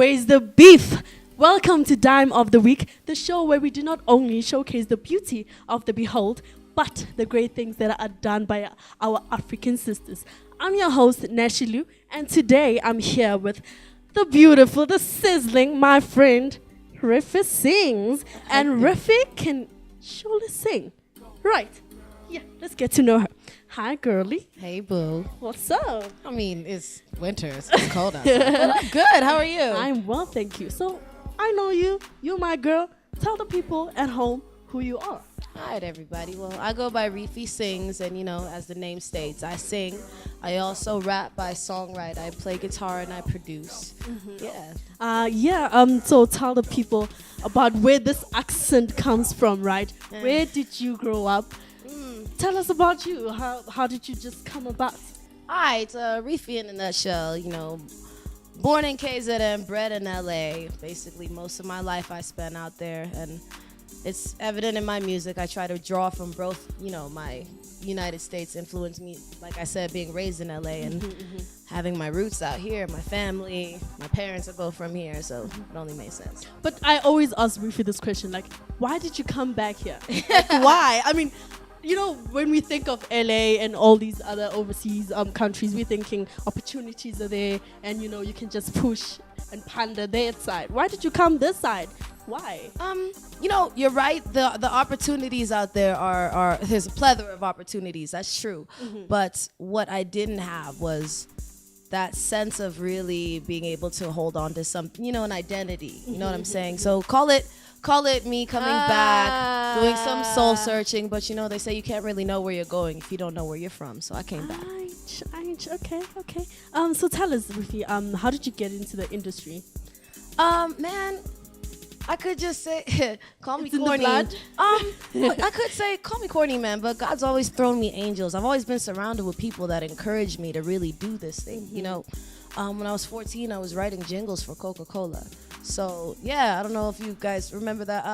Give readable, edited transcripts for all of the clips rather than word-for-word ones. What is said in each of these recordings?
Where's the beef? Welcome to Dime of the Week, the show where we do not only showcase the beauty of the behold, but the great things that are done by our African sisters. I'm your host, Nashilu, and today I'm here with the beautiful, the sizzling, my friend, REFI sings. And REFI can surely sing. Right. Yeah, let's get to know her. Hi, girly. Hey, boo. What's up? I mean, it's winter. It's cold outside. But I'm good. How are you? I'm well, thank you. So, I know you. You're my girl. Tell the people at home who you are. All right, everybody. Well, I go by REFI Sings, and, you know, as the name states, I sing. I also rap, I songwrite, I play guitar, and I produce. Yeah. So tell the people about where this accent comes from, right? Where did you grow up? Tell us about you. How did you just come about? All right, REFI in a nutshell, you know, born in KZN, bred in LA. Basically, most of my life I spent out there, and it's evident in my music. I try to draw from both, you know, my United States influenced me, like I said, being raised in LA and having my roots out here, my family, my parents are both from here, so it only made sense. But I always ask REFI this question, like, why did you come back here? Like, why? I mean, you know, when we think of LA and all these other overseas countries, we're thinking opportunities are there and, you know, you can just push and pander their side. Why did you come this side? Why? You know, you're right. The opportunities out there are there's a plethora of opportunities. That's true. But what I didn't have was that sense of really being able to hold on to something, you know, an identity. You know what I'm saying? So call it me coming back, doing some soul searching. But, you know, they say you can't really know where you're going if you don't know where you're from. So I came back. Okay. So tell us, REFI, how did you get into the industry? Man, I could just say, call me corny. I could say, call me corny, man, but God's always thrown me angels. I've always been surrounded with people that encourage me to really do this thing. You know, when I was 14, I was writing jingles for Coca-Cola. So, yeah, I don't know if you guys remember that.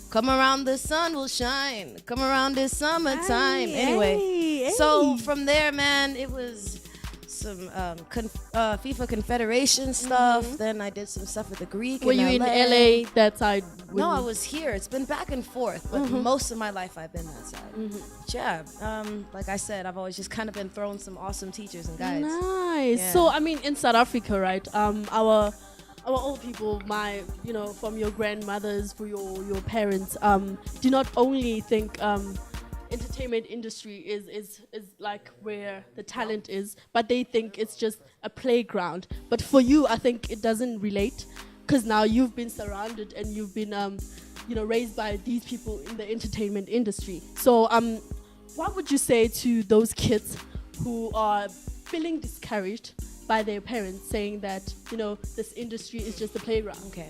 Come around, the sun will shine. Come around this summertime. Anyway, so from there, man, it was some FIFA Confederation stuff. Then I did some stuff with the Greek. Were you in LA that side? No, I was here. It's been back and forth, but most of my life I've been that side. But yeah, like I said, I've always just kind of been thrown some awesome teachers and guides. Nice. Yeah. So I mean, in South Africa, right? Our old people, you know, from your grandmothers, for your parents, do not only think entertainment industry is like where the talent is, but they think it's just a playground. But for you, I think it doesn't relate, because now you've been surrounded and you've been you know, raised by these people in the entertainment industry. So what would you say to those kids who are feeling discouraged by their parents, saying that, you know, this industry is just a playground? Okay.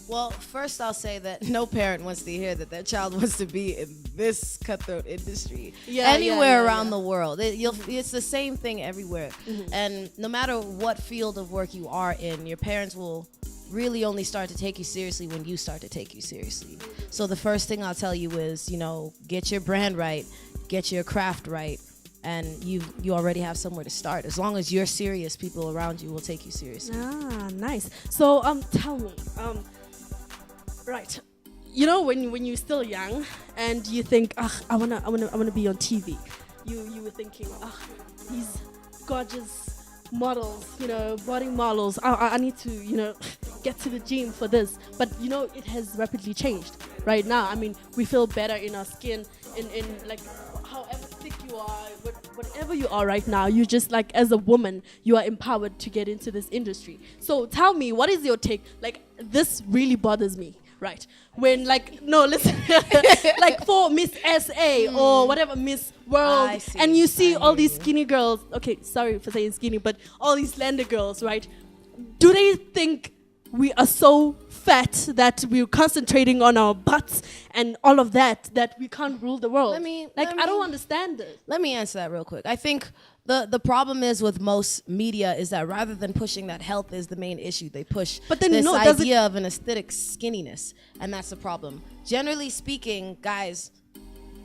Well, first I'll say that no parent wants to hear that their child wants to be in this cutthroat industry anywhere around the world. It's the same thing everywhere. And no matter what field of work you are in, your parents will really only start to take you seriously when you start to take you seriously. So the first thing I'll tell you is, you know, get your brand right, get your craft right, and you already have somewhere to start. As long as you're serious, people around you will take you seriously. Ah, nice. So tell me, right, you know, when you're still young and you think, I wanna be on TV, you were thinking, these gorgeous models, you know, body models, I need to, you know, get to the gym for this. But you know, it has rapidly changed right now. I mean, we feel better in our skin, in like however thick you are, whatever you are right now, you just, like, as a woman, you are empowered to get into this industry. So tell me, what is your take? Like, this really bothers me, right? When, like, no, listen, like for Miss SA or whatever, Miss World, and you see all these skinny girls, okay, sorry for saying skinny, but all these slender girls, right? Do they think we are so fat that we're concentrating on our butts and all of that we can't rule the world? I don't understand this. Let me answer that real quick. I think the problem is with most media is that rather than pushing that health is the main issue, they push this idea of an aesthetic skinniness, and that's the problem. Generally speaking, guys,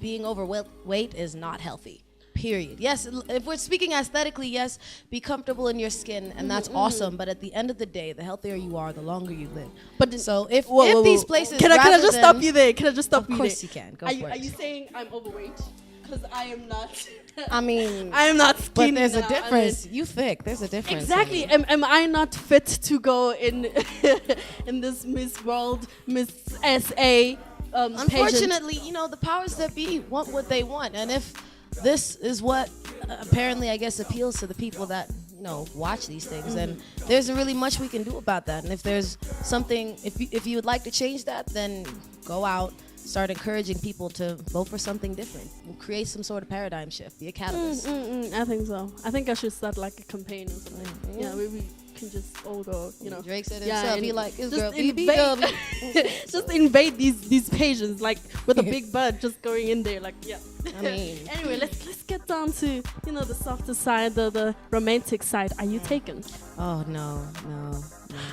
being overweight is not healthy. Period. Yes, if we're speaking aesthetically, yes, be comfortable in your skin, and that's awesome. But at the end of the day, the healthier you are, the longer you live. But so if whoa, these places, can I just stop you there? Can I just stop you there? Of course you can. Go for it. Are you saying I'm overweight? Because I am not. I mean, I am not skinny. But there's now. a difference. You thick. There's a difference. Exactly. Am I not fit to go in in this Miss World, Miss SA? Unfortunately, you know, the powers that be want what they want, and if this is what apparently, I guess, appeals to the people that, you know, watch these things, then there isn't really much we can do about that. And if there's something, if you would like to change that, then go out, start encouraging people to vote for something different, create some sort of paradigm shift, be a catalyst. I think so. I think I should start like a campaign or something. Yeah, we can just all go, you know. Drake said himself, he like his girl just invade these pages like with a big bird just going in there, like, yeah. I mean, anyway, let's get down to, you know, the softer side, the romantic side. Are you taken? Oh no.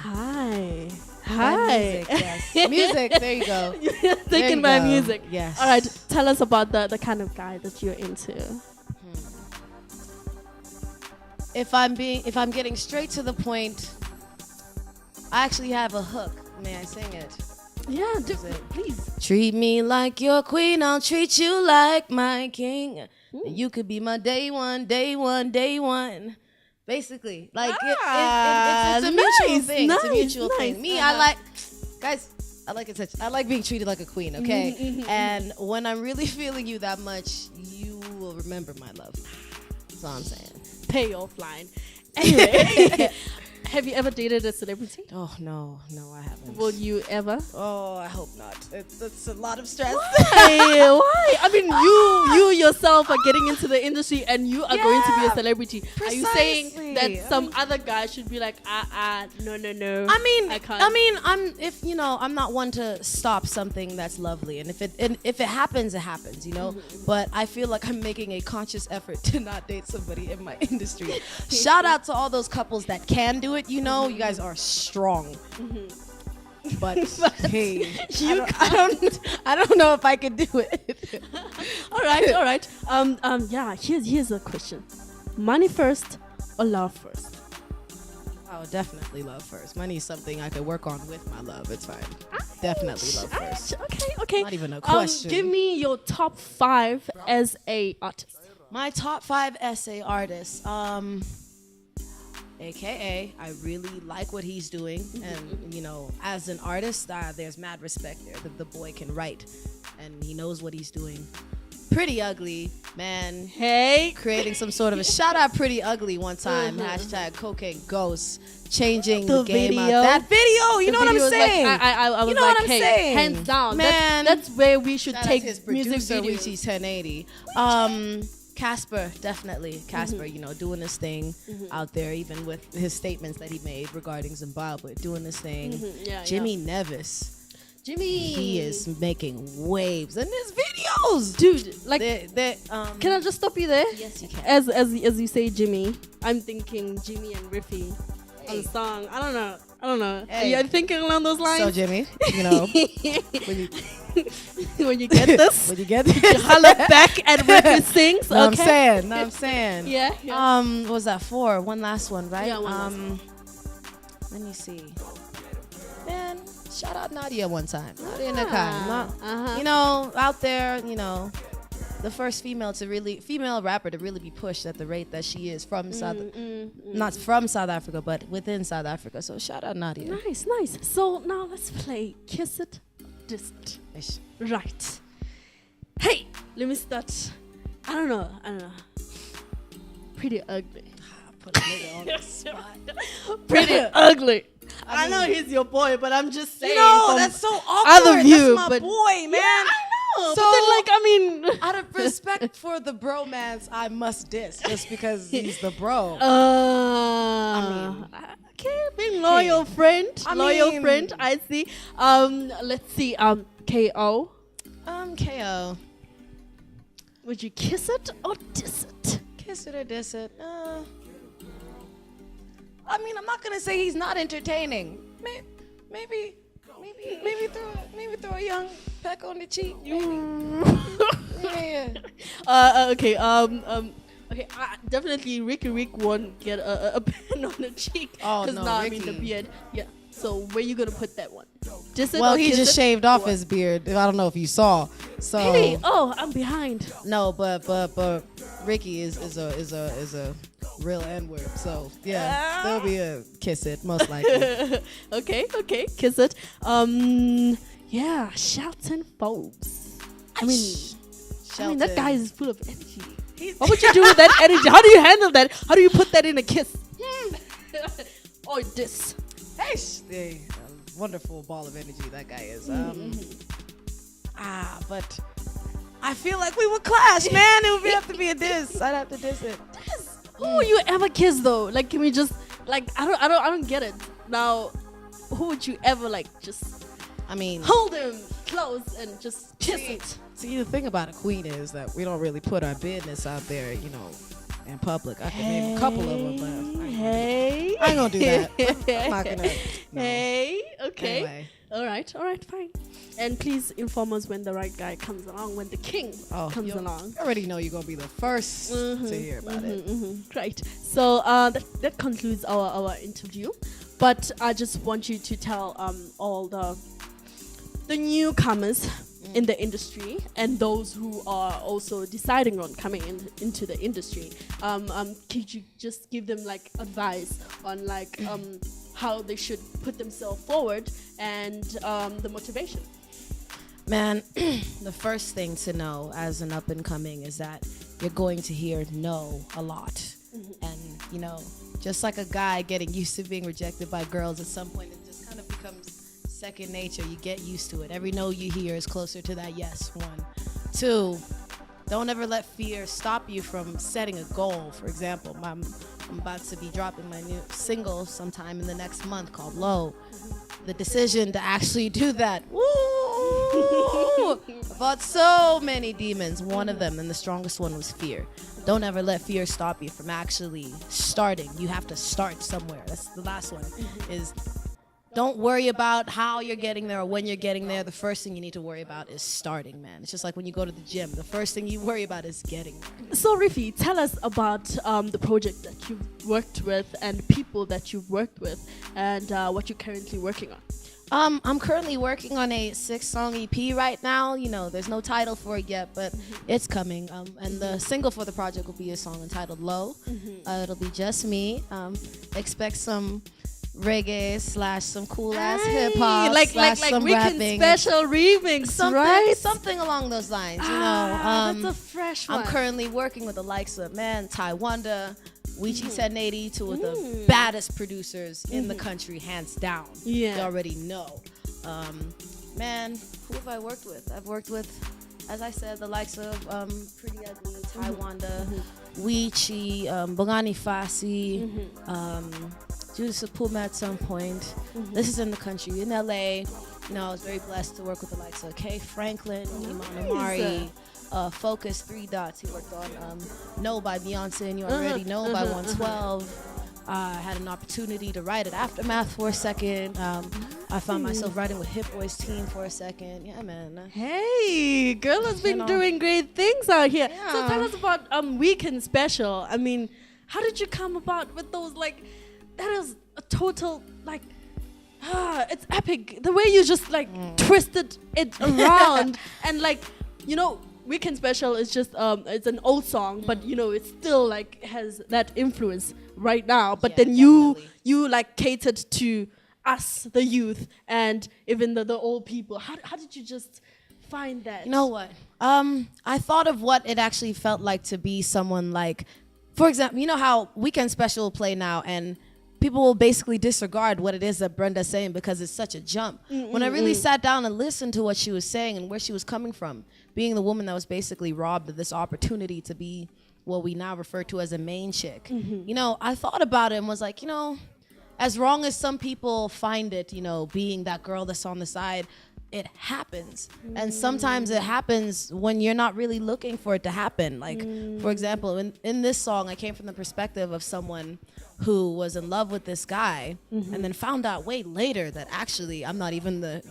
Hi. Music, yes. Music, there you go. Taken by music. Yes. All right, tell us about the kind of guy that you're into. If I'm getting straight to the point, I actually have a hook. May I sing it? Yeah, please. Treat me like your queen, I'll treat you like my king. You could be my day one. Basically, like it's a mutual thing. It's a mutual thing. Me, I like, guys, I like being treated like a queen, okay? And when I'm really feeling you that much, you will remember my love. That's all I'm saying. Payoff line. Anyway, have you ever dated a celebrity? Oh no, I haven't. Will you ever? Oh, I hope not. It's a lot of stress. Why? I mean, you yourself are getting into the industry and you are going to be a celebrity. Precisely. Are you saying that some other guy should be like, no? I can't. I'm not one to stop something that's lovely, and if it happens, it happens, you know. But I feel like I'm making a conscious effort to not date somebody in my industry. Shout out to all those couples that can do it. You know, you guys are strong. But hey, I don't know if I could do it. all right. Yeah. Here's a question: money first or love first? Oh, definitely love first. Money is something I could work on with my love. It's fine. Definitely love first. Okay. Not even a question. Give me your top 5 as a artist. My top 5 essay artists. AKA, I really like what he's doing, and you know, as an artist, there's mad respect there. The boy can write, and he knows what he's doing. Pretty Ugly, man. Hey, creating some sort of a shout out. Pretty Ugly one time. Hashtag Cocaine Ghost, changing the game video. up. That video, you know what I'm saying? Like, I was you know like, what I'm hey, saying? hands down, man. That's where we should Shout take out his music producer, videos. Weezy's 1080. Casper, definitely. Casper, you know, doing this thing out there, even with his statements that he made regarding Zimbabwe, doing this thing. Jimmy Nevis. He is making waves in his videos. Dude, like, can I just stop you there? Yes, you can. As you say Jimmy, I'm thinking Jimmy and REFI on the song. I don't know. Hey. Are you thinking along those lines? So Jimmy, you know, when you get this, you holler back at REFI sings. No, okay? I'm saying. Yeah. What was that for? One last one, right? Yeah, one last one. Let me see. Man, shout out Nadia one time. Nadia Nakai. You know, out there, you know, the first female rapper to really be pushed at the rate that she is from not from South Africa, but within South Africa. So shout out Nadia. Nice. So now let's play Kiss It, Diss It. Right. Hey, let me start. I don't know. Pretty Ugly. Put a nigga on the spot. Pretty Ugly. I know he's your boy, but I'm just saying. You know, that's so awkward. Other view, that's my boy, man. Yeah, I know. So, but then, like, I mean, out of respect for the bromance, I must diss just because he's the bro. Okay, being loyal friend. I see. Let's see. KO. KO. Would you kiss it or diss it? Kiss it or diss it? I mean, I'm not gonna say he's not entertaining. Maybe throw a young peck on the cheek. Maybe. Okay. Okay. Definitely, Ricky Rick won't get a pen on the cheek. Oh, because no, now I mean the Ricky. beard. Yeah. So where you gonna put that one? Just it Well, or he kiss just it? shaved off What? his beard. I don't know if you saw. So Really? Oh, I'm behind. no, but Ricky is a real N-word. So yeah, there'll be a kiss it most likely. Okay. Kiss it. Yeah. Shelton Forbes. I mean, that guy is full of energy. What would you do with that energy? How do you handle that? How do you put that in a kiss? Or this? Hey, a wonderful ball of energy that guy is. But I feel like we would clash, man. It would have to be a diss. I'd have to diss it. Who would you ever kiss though? Like, can we just like I don't get it. Now, who would you ever like just I mean, hold him close and just kiss it? see, the thing about a queen is that we don't really put our business out there, in public. I can name a couple of them, but Hey. I ain't gonna do that. I'm not gonna. No. Hey. Okay. Anyway. All right, fine. And please inform us when the right guy comes along, when the king comes along. I already know you're gonna be the first to hear about it. Right. So that concludes our interview. But I just want you to tell all the newcomers in the industry and those who are also deciding on coming into the industry. Could you just give them like advice on like how they should put themselves forward and the motivation? Man, the first thing to know as an up and coming is that you're going to hear no a lot. And, just like a guy getting used to being rejected by girls, at some point it just kind of becomes second nature. You get used to it. Every no you hear is closer to that yes. 1. 2, don't ever let fear stop you from setting a goal. For example, I'm about to be dropping my new single sometime in the next month called Low. The decision to actually do that. Woo! I fought so many demons. One of them, and the strongest one, was fear. Don't ever let fear stop you from actually starting. You have to start somewhere. That's the last one. Is don't worry about how you're getting there or when you're getting there. The first thing you need to worry about is starting, man. It's just like when you go to the gym. The first thing you worry about is getting there. So, REFI, tell us about the project that you've worked with and people that you've worked with and what you're currently working on. I'm currently working on a 6-song EP right now. There's no title for it yet, but it's coming. And the single for the project will be a song entitled Low. It'll be just me. Expect some reggae / some cool ass hip hop, like some Weekend rapping, Special remix, right? Something along those lines. That's a fresh one. I'm currently working with the likes of Taiwanda, Weechi 1080, two of the baddest producers in the country, hands down. Yeah. You already know. Man, who have I worked with? I've worked with, as I said, the likes of Pretty Ugly, Taiwanda, Weechi, Bongani Fasi, Judas Puma at some point. This is in the country. In LA, I was very blessed to work with the likes of Kay Franklin, Iman Amari, Focus 3 Dots. He worked on No by Beyonce, and you already know by 112. I had an opportunity to write at Aftermath for a second. I found myself writing with Hit Boy's team for a second. Yeah, man. Hey, girl has been doing great things out here. Yeah. So tell us about Weekend Special. I mean, how did you come about with those, like, that is a total, like, it's epic. The way you just, like, twisted it around. And, like, Weekend Special is just, it's an old song, but, it still, like, has that influence right now. But then you, like, catered to us, the youth, and even the old people. How did you just find that? You know what? I thought of what it actually felt like to be someone like, for example, you know how Weekend Special will play now and people will basically disregard what it is that Brenda's saying because it's such a jump. When I really sat down and listened to what she was saying and where she was coming from, being the woman that was basically robbed of this opportunity to be what we now refer to as a main chick, I thought about it and was like, as wrong as some people find it, being that girl that's on the side, it happens. And sometimes it happens when you're not really looking for it to happen. Like, for example, in this song, I came from the perspective of someone who was in love with this guy and then found out way later that actually I'm not even the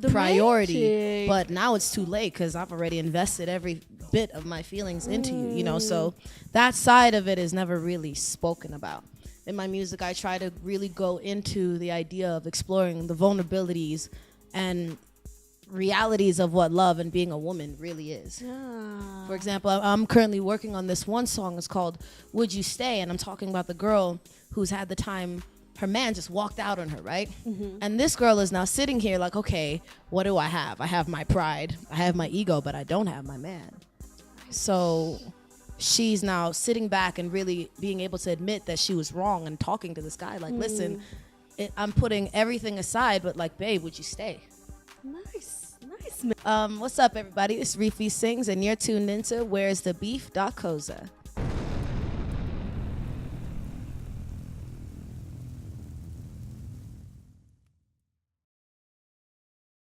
priority. But now it's too late because I've already invested every bit of my feelings into you, you know. So that side of it is never really spoken about. In my music, I try to really go into the idea of exploring the vulnerabilities and realities of what love and being a woman really is. Yeah. For example, I'm currently working on this one song. It's called Would You Stay? And I'm talking about the girl who's had the time her man just walked out on her, right? And this girl is now sitting here like, okay, what do I have? I have my pride, I have my ego, but I don't have my man. So she's now sitting back and really being able to admit that she was wrong and talking to this guy like, listen, I'm putting everything aside, but like, babe, would you stay? Nice, man. What's up, everybody? It's REFI Sings, and you're tuned into Where's the Beef? Koza.